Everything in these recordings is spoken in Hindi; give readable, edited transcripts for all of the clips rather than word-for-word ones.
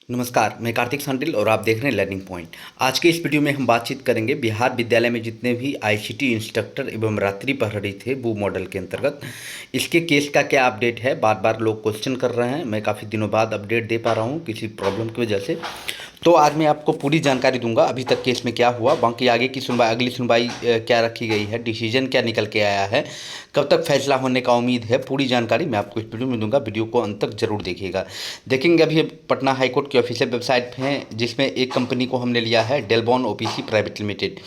नमस्कार, मैं कार्तिक सांटिल और आप देख रहे हैं लर्निंग पॉइंट। आज के इस वीडियो में हम बातचीत करेंगे बिहार विद्यालय में जितने भी आईसीटी इंस्ट्रक्टर एवं रात्रि प्रहरी थे वो मॉडल के अंतर्गत इसके केस का क्या अपडेट है। बार बार लोग क्वेश्चन कर रहे हैं, मैं काफ़ी दिनों बाद अपडेट दे पा रहा हूँ किसी प्रॉब्लम की वजह से। तो आज मैं आपको पूरी जानकारी दूंगा अभी तक केस में क्या हुआ, बाकी आगे की सुनवाई, अगली सुनवाई क्या रखी गई है, डिसीजन क्या निकल के आया है, कब तक फैसला होने का उम्मीद है। पूरी जानकारी मैं आपको इस वीडियो में दूंगा, वीडियो को अंत तक जरूर देखिएगा। देखेंगे अभी पटना हाईकोर्ट की ऑफिशियल वेबसाइट पे हैं, जिसमें एक कंपनी को हमने लिया है डेलबॉन ओपीसी प्राइवेट लिमिटेड।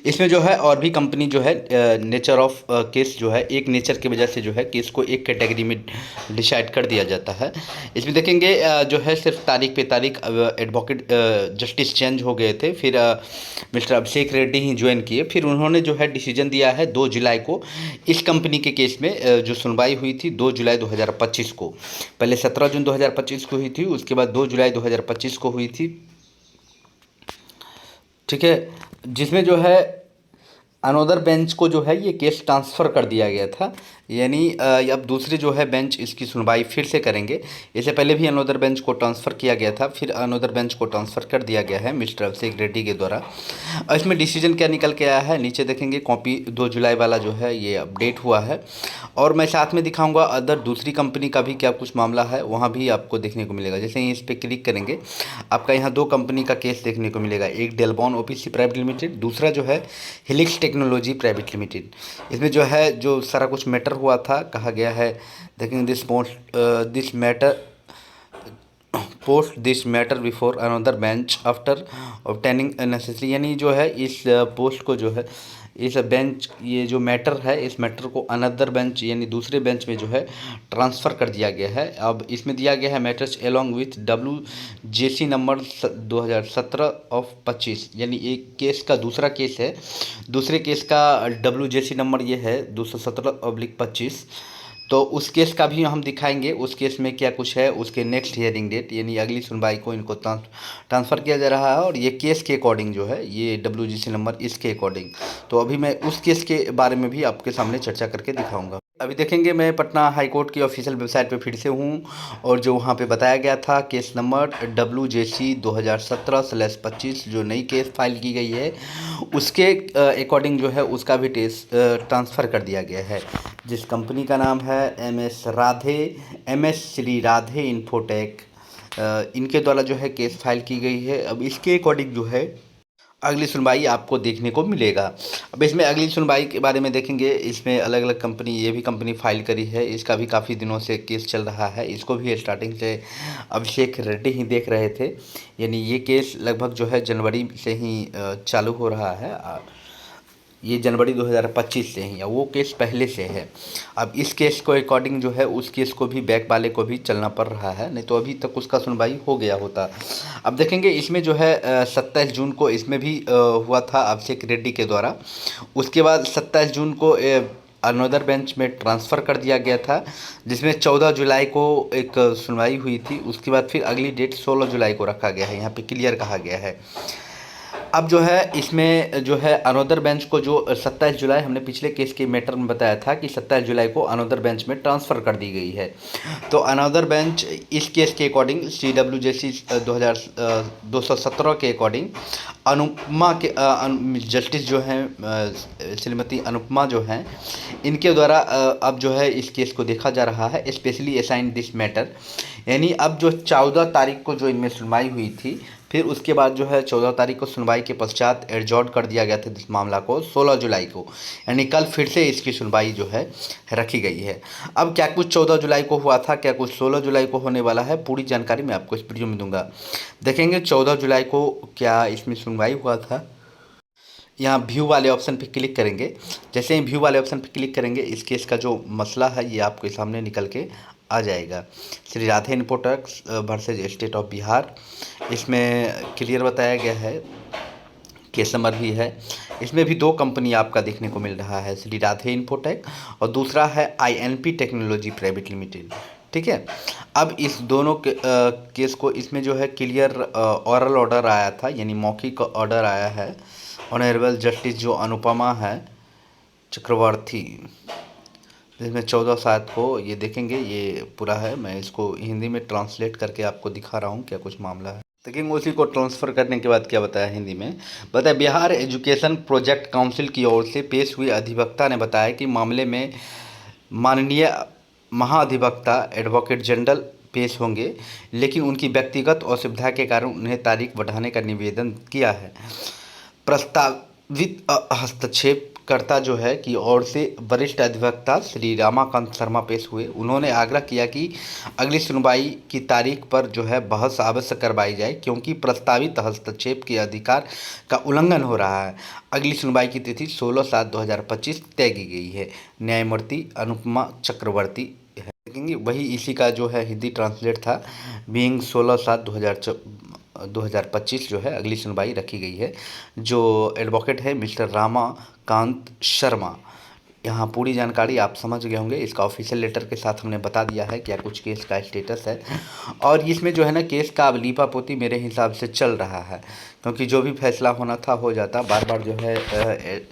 इसमें जो है और भी कंपनी जो है नेचर ऑफ केस जो है, एक नेचर की वजह से जो है केस को एक कैटेगरी में डिसाइड कर दिया जाता है। इसमें देखेंगे जो है सिर्फ तारीख पे तारीख एडवोकेट जस्टिस चेंज हो गए थे, फिर मिस्टर अभिषेक रेड्डी ही ज्वाइन किए, फिर उन्होंने जो है डिसीजन दिया है 2 जुलाई को इस कंपनी के केस में। जो सुनवाई हुई थी 2 जुलाई 2025 को, पहले 17 जून 2025 को हुई थी, उसके बाद 2 जुलाई 2025 को हुई थी, ठीक है। जिसमें जो है अनोदर बेंच को जो है ये केस ट्रांसफ़र कर दिया गया था, यानी अब दूसरे जो है बेंच इसकी सुनवाई फिर से करेंगे। इससे पहले भी अनोदर बेंच को ट्रांसफ़र किया गया था, फिर अनोदर बेंच को ट्रांसफ़र कर दिया गया है मिस्टर अभिषेक रेड्डी के द्वारा। और इसमें डिसीजन क्या निकल के आया है नीचे देखेंगे, कॉपी 2 जुलाई वाला जो है ये अपडेट हुआ है। और मैं साथ में दिखाऊंगा अदर दूसरी कंपनी का भी क्या कुछ मामला है, वहाँ भी आपको देखने को मिलेगा। जैसे ही इस पर क्लिक करेंगे आपका यहाँ 2 कंपनी का केस देखने को मिलेगा, एक डेलबॉन ओपीसी प्राइवेट लिमिटेड, दूसरा जो है हेलिक्स टेक्नोलॉजी प्राइवेट लिमिटेड। इसमें जो है जो सारा कुछ मैटर हुआ था कहा गया है, देखेंगे this matter before another bench after obtaining necessary, यानी जो है इस पोस्ट को जो है इस बेंच, ये जो मैटर है इस मैटर को अनदर बेंच यानी दूसरे बेंच में जो है ट्रांसफ़र कर दिया गया है। अब इसमें दिया गया है matters along with WJC number 2017 of 25, यानी एक केस का दूसरा केस है, दूसरे केस का WJC नंबर ये है 217/25। तो उस केस का भी हम दिखाएंगे, उस केस में क्या कुछ है, उसके नेक्स्ट हियरिंग डेट यानी अगली सुनवाई को इनको ट्रांसफ़र किया जा रहा है, और ये केस के अकॉर्डिंग जो है ये WGC नंबर इसके अकॉर्डिंग। तो अभी मैं उस केस के बारे में भी आपके सामने चर्चा करके दिखाऊंगा। अभी देखेंगे मैं पटना हाई कोर्ट की ऑफिशियल वेबसाइट पे फिर से हूँ, और जो वहाँ पे बताया गया था केस नंबर WJC 2017/25 जो नई केस फाइल की गई है उसके अकॉर्डिंग जो है उसका भी टेस्ट ट्रांसफ़र कर दिया गया है, जिस कंपनी का नाम है MS श्री राधे इन्फोटेक, इनके द्वारा जो है केस फाइल की गई है। अब इसके अकॉर्डिंग जो है अगली सुनवाई आपको देखने को मिलेगा। अब इसमें अगली सुनवाई के बारे में देखेंगे, इसमें अलग अलग कंपनी, ये भी कंपनी फाइल करी है, इसका भी काफ़ी दिनों से केस चल रहा है, इसको भी स्टार्टिंग से अभिषेक रेड्डी ही देख रहे थे, यानी ये केस लगभग जो है जनवरी से ही चालू हो रहा है, ये जनवरी 2025 से ही, या वो केस पहले से है। अब इस केस को अकॉर्डिंग जो है उस केस को भी बैक वाले को भी चलना पड़ रहा है, नहीं तो अभी तक उसका सुनवाई हो गया होता। अब देखेंगे इसमें जो है 27 जून को इसमें भी हुआ था अभिषेक रेड्डी के द्वारा, उसके बाद 27 जून को अनदर बेंच में ट्रांसफ़र कर दिया गया था, जिसमें 14 जुलाई को एक सुनवाई हुई थी, उसके बाद फिर अगली डेट 16 जुलाई को रखा गया है, यहाँ पे क्लियर कहा गया है। अब जो है इसमें जो है अनोदर बेंच को जो 27 जुलाई हमने पिछले केस के मैटर में बताया था कि 27 जुलाई को अनोदर बेंच में ट्रांसफ़र कर दी गई है। तो अनोदर बेंच इस केस के अकॉर्डिंग CWJC 217 के अकॉर्डिंग अनुपमा के जस्टिस जो हैं श्रीमती अनुपमा जो हैं, इनके द्वारा अब जो है इस केस को देखा जा रहा है, स्पेशली असाइन दिस मैटर, यानी अब जो 14 तारीख को जो इनमें सुनवाई हुई थी, फिर उसके बाद जो है 14 तारीख को सुनवाई के पश्चात एडजॉर्न कर दिया गया था इस मामला को 16 जुलाई को, यानी कल फिर से इसकी सुनवाई जो है रखी गई है। अब क्या कुछ 14 जुलाई को हुआ था, क्या कुछ 16 जुलाई को होने वाला है, पूरी जानकारी मैं आपको इस वीडियो में दूंगा। देखेंगे 14 जुलाई को क्या इसमें सुनवाई हुआ था। यहाँ व्यू वाले ऑप्शन पे क्लिक करेंगे, जैसे ही व्यू वाले ऑप्शन पे क्लिक करेंगे इस केस का जो मसला है ये आपके सामने निकल के आ जाएगा। Shri Radhe Infotex versus state of Bihar, इसमें क्लियर बताया गया है, केस नंबर भी है। इसमें भी 2 कंपनी आपका देखने को मिल रहा है, श्री राधे इन्फोटेक और दूसरा है INP टेक्नोलॉजी प्राइवेट लिमिटेड, ठीक है। अब इस दोनों केस को इसमें जो है क्लियर ऑरल ऑर्डर आया था, यानी मौखिक ऑर्डर आया है ऑनरेबल जस्टिस जो अनुपमा है चक्रवर्ती, जिसमें 14/7 को ये देखेंगे, ये पूरा है, मैं इसको हिंदी में ट्रांसलेट करके आपको दिखा रहा हूँ क्या कुछ मामला है। देखिए उसी को ट्रांसफ़र करने के बाद क्या बताया हिंदी में, बताया बिहार एजुकेशन प्रोजेक्ट काउंसिल की ओर से पेश हुए अधिवक्ता ने बताया कि मामले में माननीय महाधिवक्ता एडवोकेट जनरल पेश होंगे, लेकिन उनकी व्यक्तिगत असुविधा के कारण उन्हें तारीख बढ़ाने का निवेदन किया है। प्रस्तावित हस्तक्षेपकर्ता जो है की ओर से वरिष्ठ अधिवक्ता श्री रामाकांत शर्मा पेश हुए। उन्होंने आग्रह किया कि अगली सुनवाई की तारीख पर जो है बहस अवश्य करवाई जाए, क्योंकि प्रस्तावित हस्तक्षेप के अधिकार का उल्लंघन हो रहा है। अगली सुनवाई की तिथि 16/7/2025 तय की गई है। न्यायमूर्ति अनुपमा चक्रवर्ती है। देखेंगे वही इसी का जो है हिंदी ट्रांसलेट था। बीइंग 16/7/2025 जो है अगली सुनवाई रखी गई है। जो एडवोकेट है मिस्टर रामाकांत शर्मा। यहाँ पूरी जानकारी आप समझ गए होंगे। इसका ऑफिशियल लेटर के साथ हमने बता दिया है क्या कुछ केस का स्टेटस है, और इसमें जो है ना केस का अब लीपापोती मेरे हिसाब से चल रहा है, क्योंकि जो भी फैसला होना था हो जाता। बार बार जो है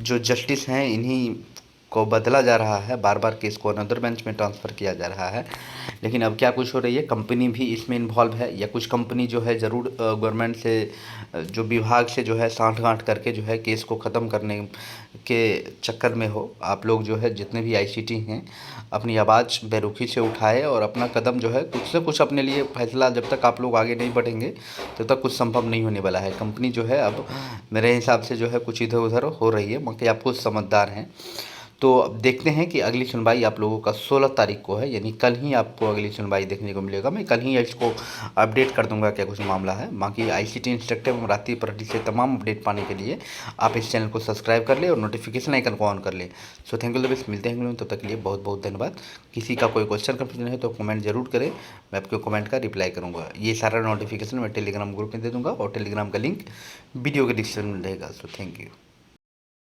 जो जस्टिस हैं इन्हीं को बदला जा रहा है, बार बार केस को अनदर बेंच में ट्रांसफ़र किया जा रहा है। लेकिन अब क्या कुछ हो रही है, कंपनी भी इसमें इन्वॉल्व है, या कुछ कंपनी जो है ज़रूर गवर्नमेंट से जो विभाग से जो है साठ-गांठ करके जो है केस को ख़त्म करने के चक्कर में हो। आप लोग जो है जितने भी आईसीटी हैं अपनी आवाज़ बेरुखी से उठाए और अपना कदम जो है कुछ से कुछ अपने लिए फैसला, जब तक आप लोग आगे नहीं बढ़ेंगे तब तक कुछ संभव नहीं होने वाला है। कंपनी जो है अब मेरे हिसाब से जो है कुछ इधर-उधर हो रही है, बाकी आप खुद समझदार हैं। तो अब देखते हैं कि अगली सुनवाई आप लोगों का 16 तारीख को है, यानी कल ही आपको अगली सुनवाई देखने को मिलेगा। मैं कल ही इसको अपडेट कर दूंगा क्या कुछ मामला है। बाकी आईसीटी इंस्ट्रक्टर एवं रात्रि प्रहरी से तमाम अपडेट पाने के लिए आप इस चैनल को सब्सक्राइब कर ले और नोटिफिकेशन आइकन को ऑन कर ले। सो थैंक यू बेस्ट, मिलते हैं तब तक के लिए बहुत बहुत धन्यवाद। किसी का कोई क्वेश्चन कन्फ्यूजन है तो कमेंट जरूर करें, मैं आपके कमेंट का रिप्लाई करूँगा। ये सारा नोटिफिकेशन मैं टेलीग्राम ग्रुप में दे दूँगा और टेलीग्राम का लिंक वीडियो के डिस्क्रिप्शन में रहेगा। So thank you.